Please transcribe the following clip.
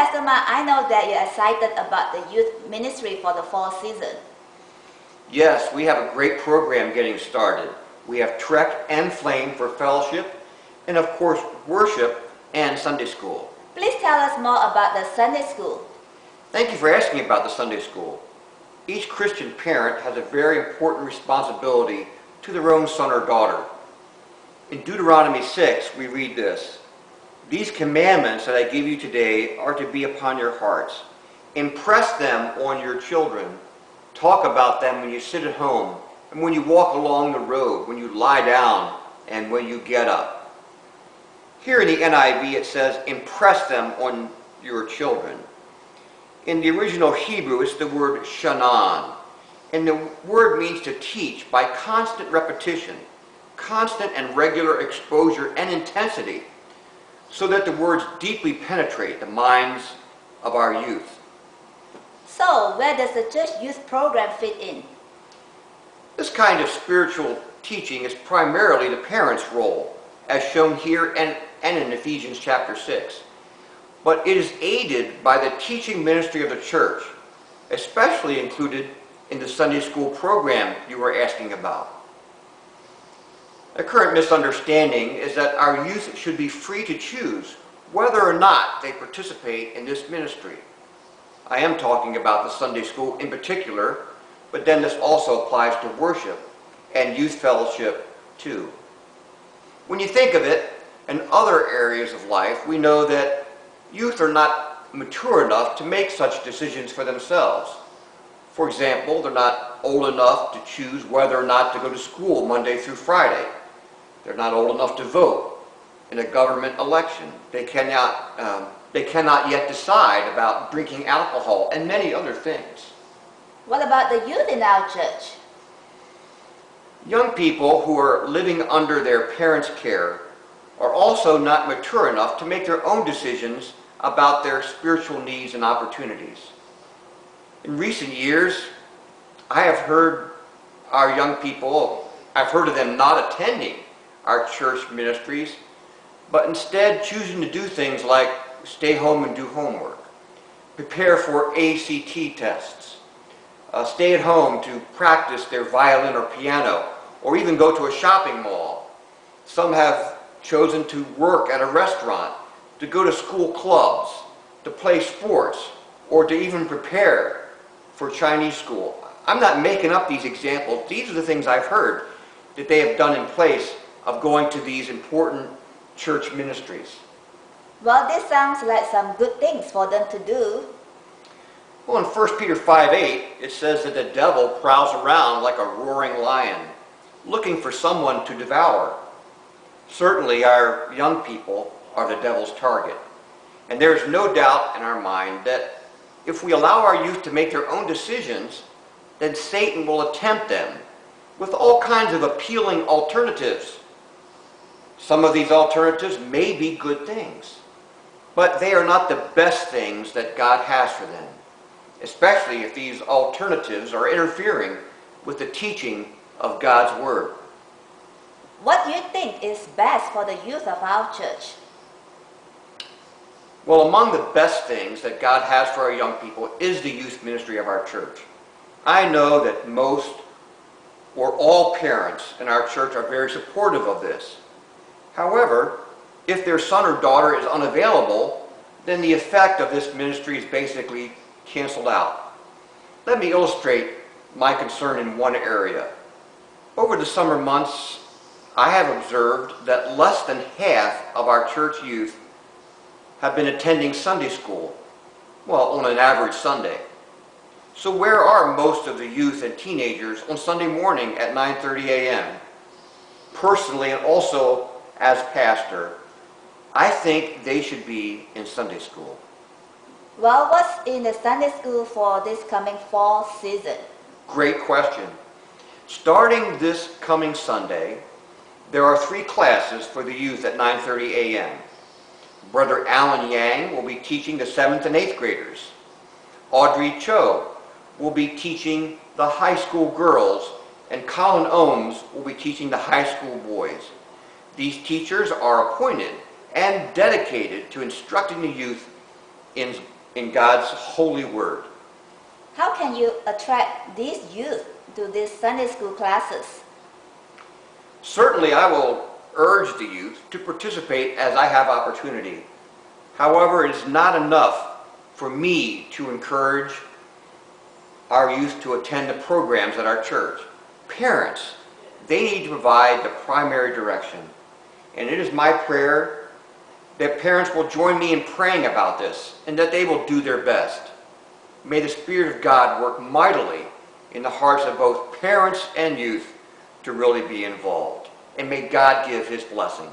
Pastor Ma, I know that you're excited about the youth ministry for the fall season. Yes, we have a great program getting started. We have Trek and Flame for fellowship, and of course, worship and Sunday school. Please tell us more about the Sunday school. Thank you for asking about the Sunday school. Each Christian parent has a very important responsibility to their own son or daughter. In Deuteronomy 6, we read this: "These commandments that I give you today are to be upon your hearts. Impress them on your children. Talk about them when you sit at home, and when you walk along the road, when you lie down, and when you get up." Here in the NIV it says, "Impress them on your children." In the original Hebrew, it's the word shanan. And the word means to teach by constant repetition, constant and regular exposure and intensity, so that the words deeply penetrate the minds of our youth. So, where does the church youth program fit in? This kind of spiritual teaching is primarily the parents' role, as shown here and in Ephesians chapter 6. But it is aided by the teaching ministry of the church, especially included in the Sunday school program you were asking about. A current misunderstanding is that our youth should be free to choose whether or not they participate in this ministry. I am talking about the Sunday school in particular, but then this also applies to worship and youth fellowship too. When you think of it, in other areas of life, we know that youth are not mature enough to make such decisions for themselves. For example, they're not old enough to choose whether or not to go to school Monday through Friday. They're not old enough to vote in a government election. They cannot yet decide about drinking alcohol and many other things. What about the youth in our church? Young people who are living under their parents' care are also not mature enough to make their own decisions about their spiritual needs and opportunities. In recent years, I have heard our young people, I've heard of them not attending our church ministries, but instead choosing to do things like stay home and do homework, prepare for ACT tests, stay at home to practice their violin or piano, or even go to a shopping mall. Some have chosen to work at a restaurant, to go to school clubs, to play sports, or to even prepare for Chinese school. I'm not making up these examples. These are the things I've heard that they have done in place of going to these important church ministries. Well, this sounds like some good things for them to do. Well, in 1 Peter 5:8, it says that the devil prowls around like a roaring lion, looking for someone to devour. Certainly, our young people are the devil's target. And there is no doubt in our mind that if we allow our youth to make their own decisions, then Satan will tempt them with all kinds of appealing alternatives. Some of these alternatives may be good things, but they are not the best things that God has for them, especially if these alternatives are interfering with the teaching of God's Word. What do you think is best for the youth of our church? Well, among the best things that God has for our young people is the youth ministry of our church. I know that most or all parents in our church are very supportive of this. However, if their son or daughter is unavailable, then the effect of this ministry is basically canceled out. Let me illustrate my concern in one area. Over the summer months, I have observed that less than half of our church youth have been attending Sunday school, well, on an average Sunday. So where are most of the youth and teenagers on Sunday morning at 9:30 a.m.? Personally, and also as pastor, I think they should be in Sunday school. Well, what's in the Sunday school for this coming fall season? Great question. Starting this coming Sunday, there are 3 classes for the youth at 9:30 a.m. Brother Alan Yang will be teaching the 7th and 8th graders. Audrey Cho will be teaching the high school girls, and Colin Ohms will be teaching the high school boys. These teachers are appointed and dedicated to instructing the youth in God's holy word. How can you attract these youth to these Sunday school classes? Certainly, I will urge the youth to participate as I have opportunity. However, it is not enough for me to encourage our youth to attend the programs at our church. Parents, they need to provide the primary direction. And it is my prayer that parents will join me in praying about this and that they will do their best. May the Spirit of God work mightily in the hearts of both parents and youth to really be involved. And may God give His blessing.